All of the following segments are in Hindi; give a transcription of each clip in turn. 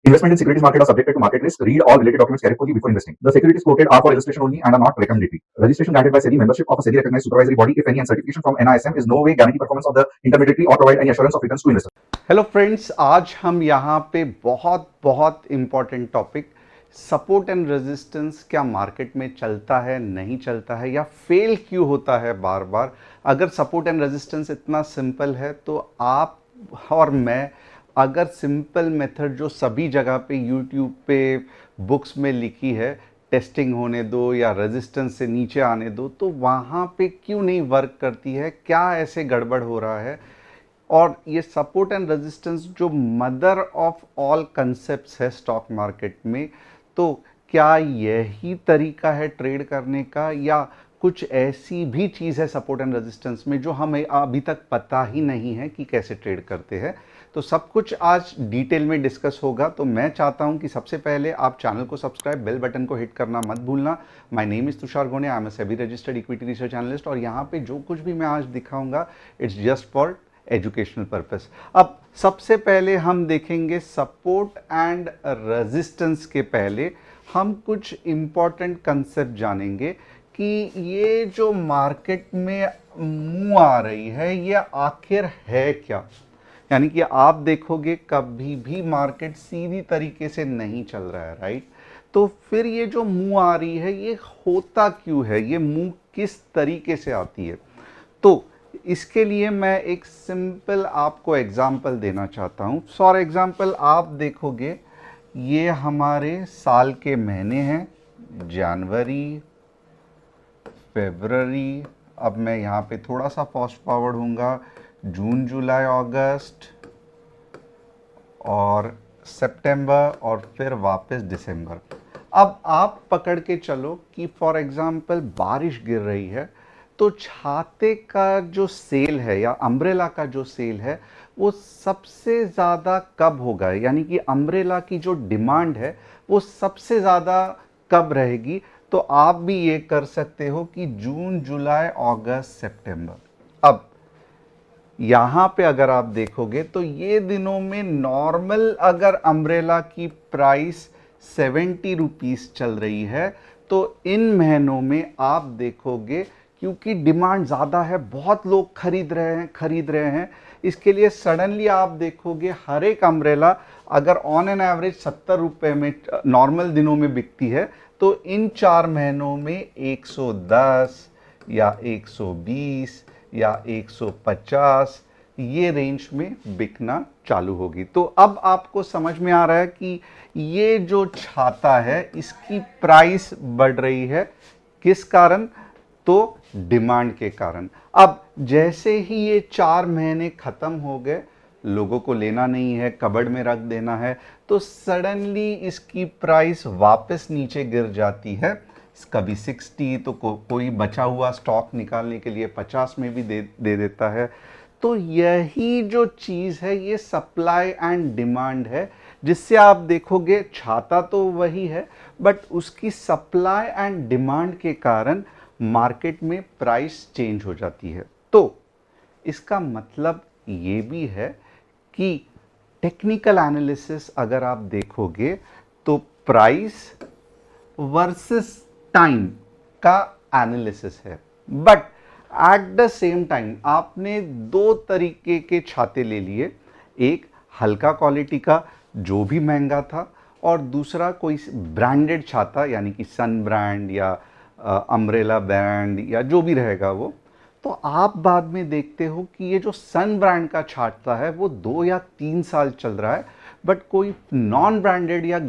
Investment in securities market are subjected to market risk. Read all related documents carefully before investing. The securities quoted are for illustration only and are not recommendatory. Registration granted by SEBI. Membership of a SEBI recognized supervisory body, if any, and certification from NISM is no way guarantee performance of the intermediary or provide any assurance of returns to investors. Hello friends, आज हम यहाँ पे बहुत बहुत important topic support and resistance क्या मार्केट में चलता है, नहीं चलता है या फेल क्यों होता है बार बार। अगर सपोर्ट एंड रेजिस्टेंस इतना सिंपल है तो आप और मैं अगर सिंपल मेथड जो सभी जगह पे यूट्यूब पे बुक्स में लिखी है, टेस्टिंग होने दो या रेजिस्टेंस से नीचे आने दो, तो वहाँ पे क्यों नहीं वर्क करती है, क्या ऐसे गड़बड़ हो रहा है। और ये सपोर्ट एंड रेजिस्टेंस जो मदर ऑफ ऑल कंसेप्ट्स है स्टॉक मार्केट में, तो क्या यही तरीका है ट्रेड करने का या कुछ ऐसी भी चीज़ है सपोर्ट एंड रेजिस्टेंस में जो हमें अभी तक पता ही नहीं है कि कैसे ट्रेड करते हैं। तो सब कुछ आज डिटेल में डिस्कस होगा। तो मैं चाहता हूं कि सबसे पहले आप चैनल को सब्सक्राइब, बेल बटन को हिट करना मत भूलना। My name is Tushar Gone, I am a SEBI registered equity research analyst और यहाँ पे जो कुछ भी मैं आज दिखाऊंगा it's just for educational purpose. अब सबसे पहले हम देखेंगे सपोर्ट एंड रेजिस्टेंस के पहले हम कुछ इम्पॉर्टेंट कंसेप्ट जानेंगे कि ये जो मार्केट में मुंह आ रही है ये आखिर है क्या। यानी कि आप देखोगे कभी भी मार्केट सीधी तरीके से नहीं चल रहा है, राइट। तो फिर ये जो मुंह आ रही है ये होता क्यों है, ये मुंह किस तरीके से आती है। तो इसके लिए मैं एक सिंपल आपको एग्जाम्पल देना चाहता हूँ। फॉर एग्जाम्पल आप देखोगे ये हमारे साल के महीने हैं, जनवरी, फरवरी, अब मैं यहाँ पे थोड़ा सा फास्ट फॉरवर्ड हूँगा, जून, जुलाई, अगस्त और सितंबर और फिर वापस दिसंबर। अब आप पकड़ के चलो कि फॉर एग्जाम्पल बारिश गिर रही है तो छाते का जो सेल है या अम्ब्रेला का जो सेल है वो सबसे ज़्यादा कब होगा, यानी कि अम्ब्रेला की जो डिमांड है वो सबसे ज़्यादा कब रहेगी। तो आप भी ये कर सकते हो कि जून, जुलाई, अगस्त, सितंबर। अब यहाँ पे अगर आप देखोगे तो ये दिनों में नॉर्मल अगर अम्ब्रेला की प्राइस 70 रुपीज़ चल रही है तो इन महीनों में आप देखोगे क्योंकि डिमांड ज़्यादा है, बहुत लोग खरीद रहे हैं, इसके लिए सडनली आप देखोगे हर एक अम्ब्रेला अगर ऑन एन एवरेज 70 रुपये में नॉर्मल दिनों में बिकती है तो इन 4 महीनों में 110 या 120 या 150 ये रेंज में बिकना चालू होगी। तो अब आपको समझ में आ रहा है कि ये जो छाता है इसकी प्राइस बढ़ रही है, किस कारण, तो डिमांड के कारण। अब जैसे ही ये 4 महीने खत्म हो गए, लोगों को लेना नहीं है, कबड़ में रख देना है, तो सडनली इसकी प्राइस वापस नीचे गिर जाती है। कभी 60 तो कोई बचा हुआ स्टॉक निकालने के लिए 50 में भी दे देता है। तो यही जो चीज़ है ये सप्लाई एंड डिमांड है, जिससे आप देखोगे छाता तो वही है बट उसकी सप्लाई एंड डिमांड के कारण मार्केट में प्राइस चेंज हो जाती है। तो इसका मतलब ये भी है कि टेक्निकल एनालिसिस अगर आप देखोगे तो प्राइस वर्सेस टाइम का एनालिसिस है, but at the same time आपने 2 तरीके के छाते ले लिए, एक हल्का क्वालिटी का जो भी महंगा था और दूसरा कोई ब्रांडेड छाता यानी कि सन ब्रांड या अम्ब्रेला ब्रांड या जो भी रहेगा वो। तो आप बाद में देखते हो कि ये जो सन ब्रांड का छाता है वो 2 या 3 साल चल रहा है, बट कोई नॉन ब्रांडेड या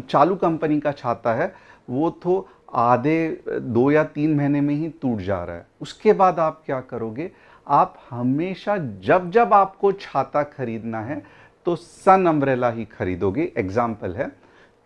चालू कंपनी का छाता है वो तो आधे 2 या 3 महीने में ही टूट जा रहा है। उसके बाद आप क्या करोगे, आप हमेशा जब जब आपको छाता खरीदना है तो सन अम्ब्रेला ही खरीदोगे, एग्जाम्पल है।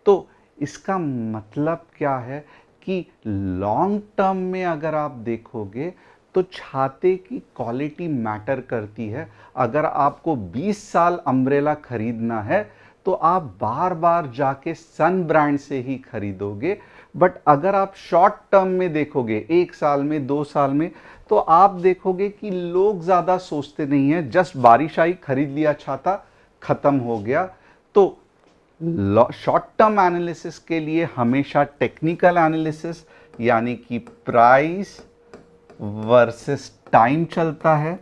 तो इसका मतलब क्या है कि लॉन्ग टर्म में अगर आप देखोगे तो छाते की क्वालिटी मैटर करती है। अगर आपको 20 साल अम्ब्रेला खरीदना है तो आप बार बार जाके सन ब्रांड से ही खरीदोगे, बट अगर आप शॉर्ट टर्म में देखोगे 1 साल में 2 साल में तो आप देखोगे कि लोग ज़्यादा सोचते नहीं हैं, जस्ट बारिश आई खरीद लिया छाता, ख़त्म हो गया। तो शॉर्ट टर्म एनालिसिस के लिए हमेशा टेक्निकल एनालिसिस यानी कि प्राइस वर्सेस टाइम चलता है,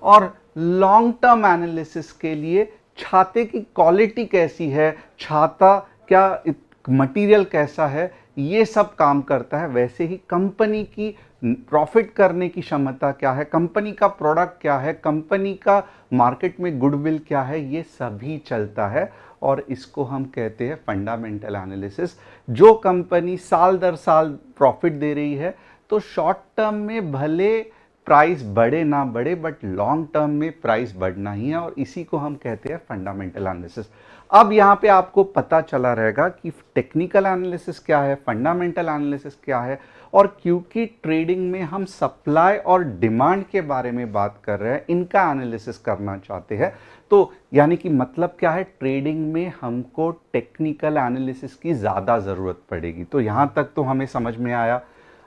और लॉन्ग टर्म एनालिसिस के लिए छाते की क्वालिटी कैसी है, छाता क्या मटेरियल कैसा है, ये सब काम करता है। वैसे ही कंपनी की प्रॉफिट करने की क्षमता क्या है, कंपनी का प्रोडक्ट क्या है, कंपनी का मार्केट में गुडविल क्या है, ये सभी चलता है। और इसको हम कहते हैं फंडामेंटल एनालिसिस। जो कंपनी साल दर साल प्रॉफिट दे रही है, तो शॉर्ट टर्म में भले प्राइस बढ़े ना बढ़े, बट लॉन्ग टर्म में प्राइस बढ़ना ही है, और इसी को हम कहते हैं फंडामेंटल एनालिसिस। अब यहाँ पे आपको पता चला रहेगा कि टेक्निकल एनालिसिस क्या है, फंडामेंटल एनालिसिस क्या है। और क्योंकि ट्रेडिंग में हम सप्लाई और डिमांड के बारे में बात कर रहे हैं, इनका एनालिसिस करना चाहते हैं, तो यानी कि मतलब क्या है, ट्रेडिंग में हमको टेक्निकल एनालिसिस की ज़्यादा ज़रूरत पड़ेगी। तो यहाँ तक तो हमें समझ में आया।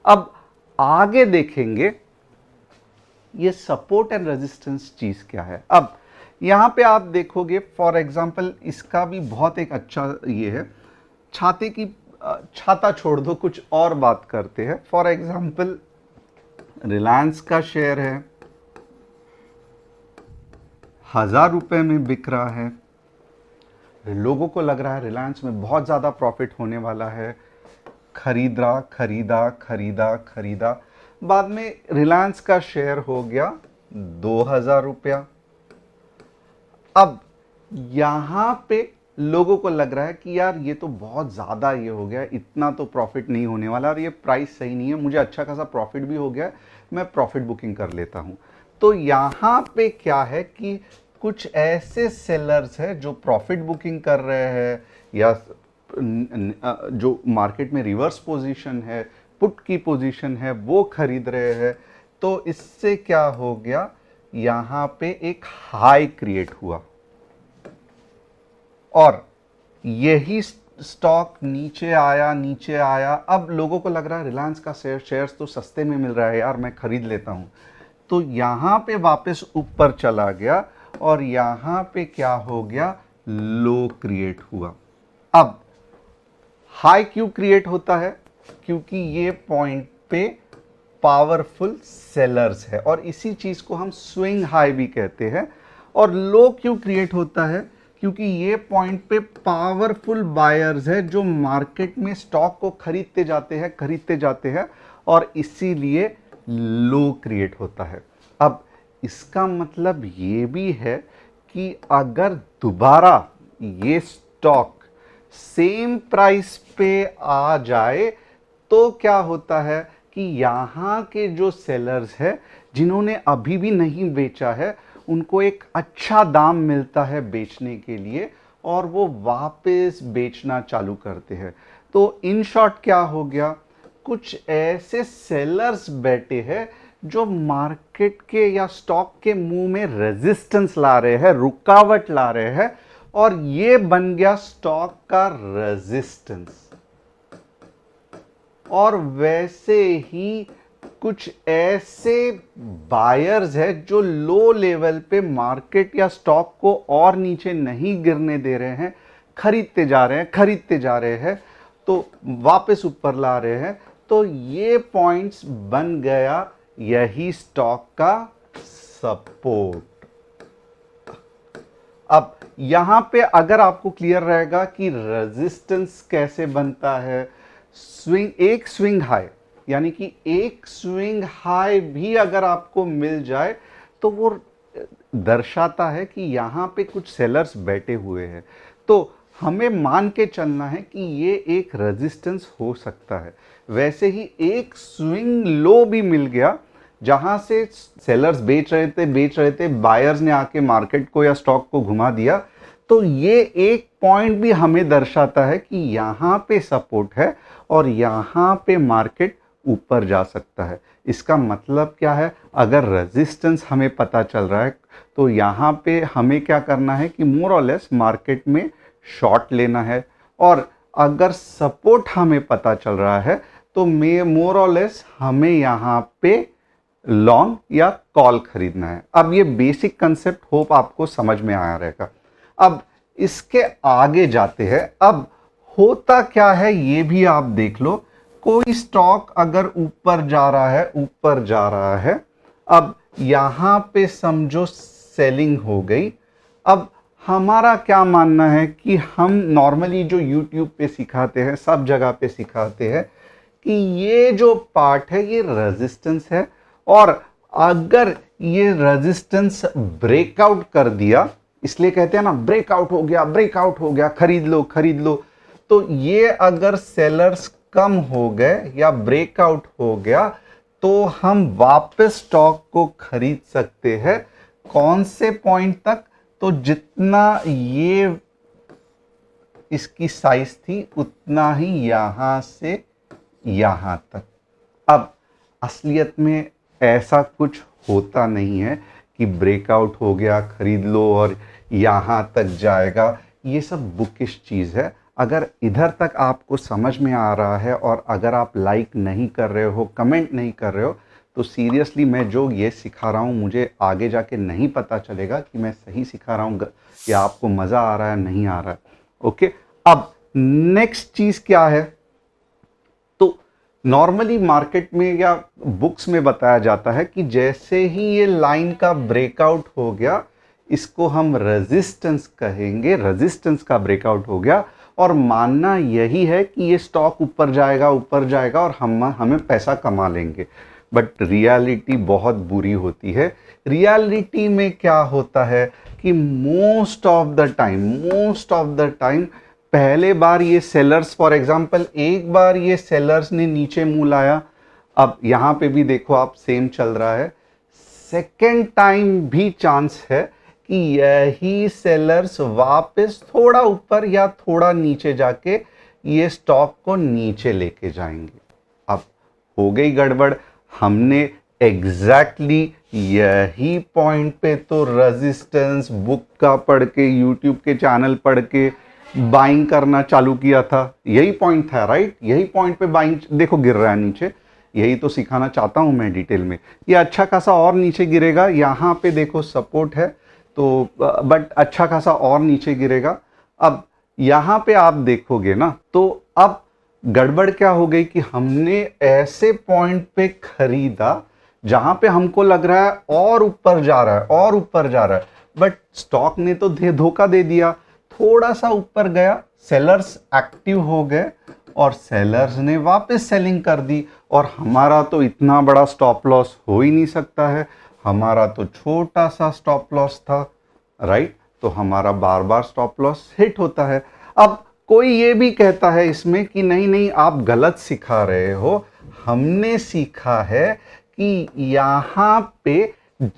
अब आगे देखेंगे ये सपोर्ट एंड रेजिस्टेंस चीज़ क्या है। अब यहाँ पे आप देखोगे, फॉर एग्जांपल इसका भी बहुत एक अच्छा ये है, छाते की छाता छोड़ दो, कुछ और बात करते हैं। फॉर एग्जांपल रिलायंस का शेयर है, 1000 रुपये में बिक रहा है, लोगों को लग रहा है रिलायंस में बहुत ज़्यादा प्रॉफिट होने वाला है, खरीदा खरीदा खरीदा खरीदा, बाद में रिलायंस का शेयर हो गया 2000 रुपया। अब यहाँ पे लोगों को लग रहा है कि यार ये तो बहुत ज़्यादा ये हो गया, इतना तो प्रॉफिट नहीं होने वाला, और ये प्राइस सही नहीं है, मुझे अच्छा खासा प्रॉफिट भी हो गया, मैं प्रॉफिट बुकिंग कर लेता हूँ। तो यहाँ पे क्या है कि कुछ ऐसे सेलर्स हैं जो प्रॉफिट बुकिंग कर रहे हैं, या जो मार्केट में रिवर्स पोजीशन है, पुट की पोजीशन है, वो खरीद रहे हैं। तो इससे क्या हो गया, यहाँ पे एक हाई क्रिएट हुआ, और यही स्टॉक नीचे आया नीचे आया। अब लोगों को लग रहा है रिलायंस का शेयर्स तो सस्ते में मिल रहा है यार, मैं खरीद लेता हूँ। तो यहाँ पे वापस ऊपर चला गया, और यहाँ पे क्या हो गया, लो क्रिएट हुआ। अब हाई क्यों क्रिएट होता है, क्योंकि ये पॉइंट पे पावरफुल सेलर्स है, और इसी चीज को हम स्विंग हाई भी कहते हैं। और लो क्यों क्रिएट होता है, क्योंकि ये पॉइंट पे पावरफुल बायर्स है जो मार्केट में स्टॉक को खरीदते जाते हैं, और इसीलिए लो क्रिएट होता है। अब इसका मतलब ये भी है कि अगर दोबारा ये स्टॉक सेम प्राइस पे आ जाए, तो क्या होता है कि यहाँ के जो सेलर्स हैं जिन्होंने अभी भी नहीं बेचा है, उनको एक अच्छा दाम मिलता है बेचने के लिए, और वो वापस बेचना चालू करते हैं। तो इन शॉर्ट क्या हो गया, कुछ ऐसे सेलर्स बैठे हैं जो मार्केट के या स्टॉक के मुंह में रेजिस्टेंस ला रहे हैं, रुकावट ला रहे हैं, और ये बन गया स्टॉक का रेजिस्टेंस। और वैसे ही कुछ ऐसे बायर्स है जो लो लेवल पे मार्केट या स्टॉक को और नीचे नहीं गिरने दे रहे हैं, खरीदते जा रहे हैं, तो वापस ऊपर ला रहे हैं। तो ये पॉइंट्स बन गया यही स्टॉक का सपोर्ट। अब यहां पे अगर आपको क्लियर रहेगा कि रेजिस्टेंस कैसे बनता है, एक स्विंग हाई, यानी कि एक स्विंग हाई भी अगर आपको मिल जाए, तो वो दर्शाता है कि यहां पे कुछ सेलर्स बैठे हुए हैं। तो हमें मान के चलना है कि ये एक रेजिस्टेंस हो सकता है। वैसे ही एक स्विंग लो भी मिल गया, जहां से सेलर्स बेच रहे थे, बायर्स ने आके मार्केट को या स्टॉक को घुमा दिया, तो ये एक पॉइंट भी हमें दर्शाता है कि यहाँ पे सपोर्ट है और यहाँ पे मार्केट ऊपर जा सकता है। इसका मतलब क्या है, अगर रेजिस्टेंस हमें पता चल रहा है, तो यहाँ पे हमें क्या करना है कि मोर और लेस मार्केट में शॉर्ट लेना है, और अगर सपोर्ट हमें पता चल रहा है, तो मोर और लेस हमें यहाँ पे लॉन्ग या कॉल खरीदना है। अब ये बेसिक कंसेप्ट होप आपको समझ में आया रहेगा। अब इसके आगे जाते हैं। अब होता क्या है ये भी आप देख लो, कोई स्टॉक अगर ऊपर जा रहा है, ऊपर जा रहा है, अब यहां पे समझो सेलिंग हो गई। अब हमारा क्या मानना है कि हम नॉर्मली जो YouTube पे सिखाते हैं, सब जगह पे सिखाते हैं कि ये जो पार्ट है ये रेजिस्टेंस है, और अगर ये रेजिस्टेंस ब्रेकआउट कर दिया, इसलिए कहते हैं ना ब्रेकआउट हो गया, ब्रेकआउट हो गया, खरीद लो खरीद लो। तो ये अगर सेलर्स कम हो गए या ब्रेकआउट हो गया तो हम वापस स्टॉक को खरीद सकते हैं। कौन से पॉइंट तक? तो जितना ये इसकी साइज थी उतना ही यहां से यहां तक। अब असलियत में ऐसा कुछ होता नहीं है कि ब्रेकआउट हो गया खरीद लो और यहां तक जाएगा। ये सब बुकिश चीज है। अगर इधर तक आपको समझ में आ रहा है और अगर आप लाइक नहीं कर रहे हो, कमेंट नहीं कर रहे हो, तो सीरियसली मैं जो ये सिखा रहा हूँ मुझे आगे जाके नहीं पता चलेगा कि मैं सही सिखा रहा हूँ या आपको मज़ा आ रहा है नहीं आ रहा है। ओके, अब नेक्स्ट चीज़ क्या है? तो नॉर्मली मार्केट में या बुक्स में बताया जाता है कि जैसे ही ये लाइन का ब्रेकआउट हो गया, इसको हम रेजिस्टेंस कहेंगे, रेजिस्टेंस का ब्रेकआउट हो गया, और मानना यही है कि ये स्टॉक ऊपर जाएगा और हमें पैसा कमा लेंगे। बट रियलिटी बहुत बुरी होती है। रियलिटी में क्या होता है कि मोस्ट ऑफ द टाइम पहले बार ये सेलर्स, फॉर एग्जांपल एक बार ये सेलर्स ने नीचे मुंह लाया, अब यहां पे भी देखो आप सेम चल रहा है। सेकेंड टाइम भी चांस है कि यही सेलर्स वापस थोड़ा ऊपर या थोड़ा नीचे जाके ये स्टॉक को नीचे लेके जाएंगे। अब हो गई गड़बड़। हमने एग्जैक्टली यही पॉइंट पे तो रेजिस्टेंस बुक का पढ़ के, यूट्यूब के चैनल पढ़ के बाइंग करना चालू किया था। यही पॉइंट था, राइट? यही पॉइंट पे बाइंग, देखो गिर रहा है नीचे। यही तो सिखाना चाहता हूं मैं डिटेल में। ये अच्छा खासा और नीचे गिरेगा। यहाँ पे देखो सपोर्ट है, तो बट अच्छा खासा और नीचे गिरेगा। अब यहाँ पे आप देखोगे ना, तो अब गड़बड़ क्या हो गई कि हमने ऐसे पॉइंट पे खरीदा जहां पे हमको लग रहा है और ऊपर जा रहा है, बट स्टॉक ने तो धोखा दे दिया। थोड़ा सा ऊपर गया, सेलर्स एक्टिव हो गए और सेलर्स ने वापस सेलिंग कर दी, और हमारा तो इतना बड़ा स्टॉप लॉस हो ही नहीं सकता है। हमारा तो छोटा सा स्टॉप लॉस था, राइट? तो हमारा बार बार स्टॉप लॉस हिट होता है। अब कोई ये भी कहता है इसमें कि नहीं आप गलत सिखा रहे हो। हमने सीखा है कि यहाँ पे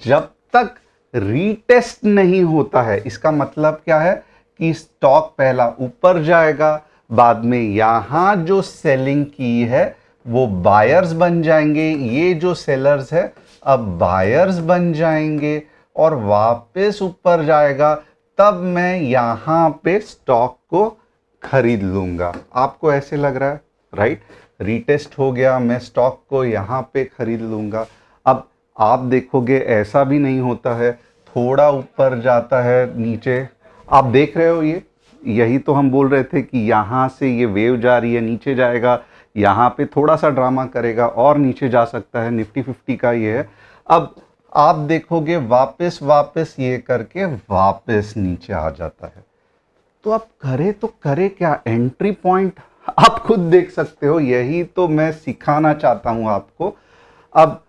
जब तक रीटेस्ट नहीं होता है, इसका मतलब क्या है कि स्टॉक पहला ऊपर जाएगा, बाद में यहाँ जो सेलिंग की है वो बायर्स बन जाएंगे, ये जो सेलर्स है अब बायर्स बन जाएंगे, और वापस ऊपर जाएगा, तब मैं यहाँ पे स्टॉक को खरीद लूंगा। आपको ऐसे लग रहा है, राइट? रीटेस्ट हो गया, मैं स्टॉक को यहाँ पे खरीद लूंगा। अब आप देखोगे ऐसा भी नहीं होता है, थोड़ा ऊपर जाता है, नीचे आप देख रहे हो। ये यही तो हम बोल रहे थे कि यहाँ से ये वेव जा रही है, नीचे जाएगा, यहाँ पे थोड़ा सा ड्रामा करेगा और नीचे जा सकता है। निफ्टी 50 का ये है। अब आप देखोगे वापस ये करके वापस नीचे आ जाता है। तो आप करे क्या? एंट्री पॉइंट आप खुद देख सकते हो। यही तो मैं सिखाना चाहता हूं आपको। अब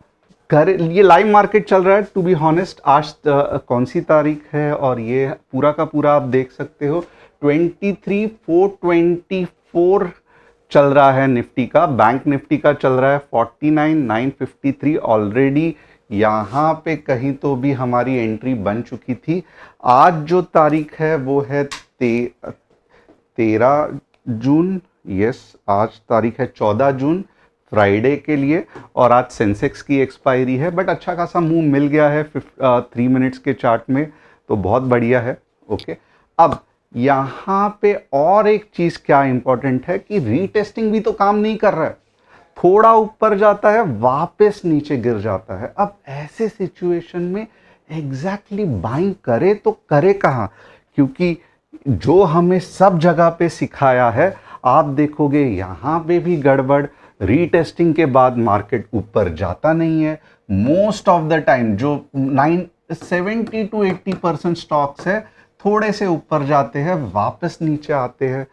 ये लाइव मार्केट चल रहा है। टू बी हॉनेस्ट, आज कौन सी तारीख है? और ये पूरा का पूरा आप देख सकते हो 23/4/24 चल रहा है निफ्टी का। बैंक निफ्टी का चल रहा है 49,953 ऑलरेडी। यहाँ पे कहीं तो भी हमारी एंट्री बन चुकी थी। आज जो तारीख है वो है 13 जून। यस, आज तारीख है 14 जून, फ्राइडे के लिए, और आज सेंसेक्स की एक्सपायरी है। बट अच्छा खासा मूव मिल गया है 3 मिनट्स के चार्ट में, तो बहुत बढ़िया है। ओके, अब यहाँ पे और एक चीज़ क्या इंपॉर्टेंट है कि रीटेस्टिंग भी तो काम नहीं कर रहा है। थोड़ा ऊपर जाता है, वापस नीचे गिर जाता है। अब ऐसे सिचुएशन में एग्जैक्टली बाइंग करे तो करे कहाँ? क्योंकि जो हमें सब जगह पे सिखाया है, आप देखोगे यहाँ पे भी गड़बड़। रीटेस्टिंग के बाद मार्केट ऊपर जाता नहीं है। मोस्ट ऑफ द टाइम जो 70 to 80% स्टॉक्स है, थोड़े से ऊपर जाते हैं, वापस नीचे आते हैं।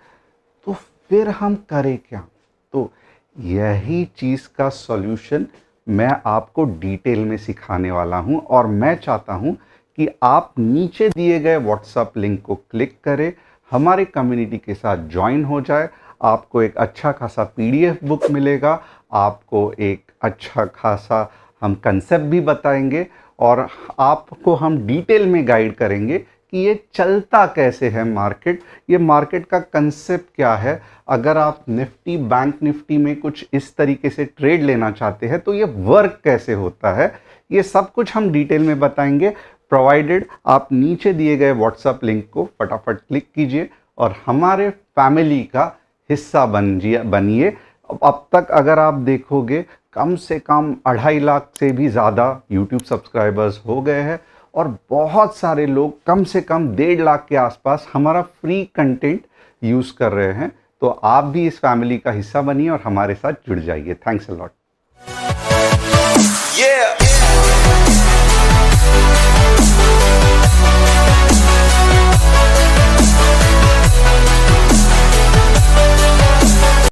तो फिर हम करें क्या? तो यही चीज़ का सॉल्यूशन मैं आपको डिटेल में सिखाने वाला हूं, और मैं चाहता हूं कि आप नीचे दिए गए व्हाट्सएप लिंक को क्लिक करें, हमारे कम्युनिटी के साथ ज्वाइन हो जाए। आपको एक अच्छा खासा पीडीएफ बुक मिलेगा, आपको एक अच्छा खासा हम कंसेप्ट भी बताएंगे, और आपको हम डिटेल में गाइड करेंगे कि ये चलता कैसे है मार्केट, ये मार्केट का कंसेप्ट क्या है। अगर आप निफ्टी, बैंक निफ्टी में कुछ इस तरीके से ट्रेड लेना चाहते हैं तो ये वर्क कैसे होता है, ये सब कुछ हम डिटेल में बताएंगे, प्रोवाइडेड आप नीचे दिए गए व्हाट्सएप लिंक को फटाफट क्लिक कीजिए और हमारे फैमिली का हिस्सा बनिए। अब तक अगर आप देखोगे, कम से कम 2.5 लाख से भी ज़्यादा यूट्यूब सब्सक्राइबर्स हो गए हैं, और बहुत सारे लोग, कम से कम 1.5 लाख के आसपास, हमारा फ्री कंटेंट यूज़ कर रहे हैं। तो आप भी इस फैमिली का हिस्सा बनिए और हमारे साथ जुड़ जाइए। Thanks a lot.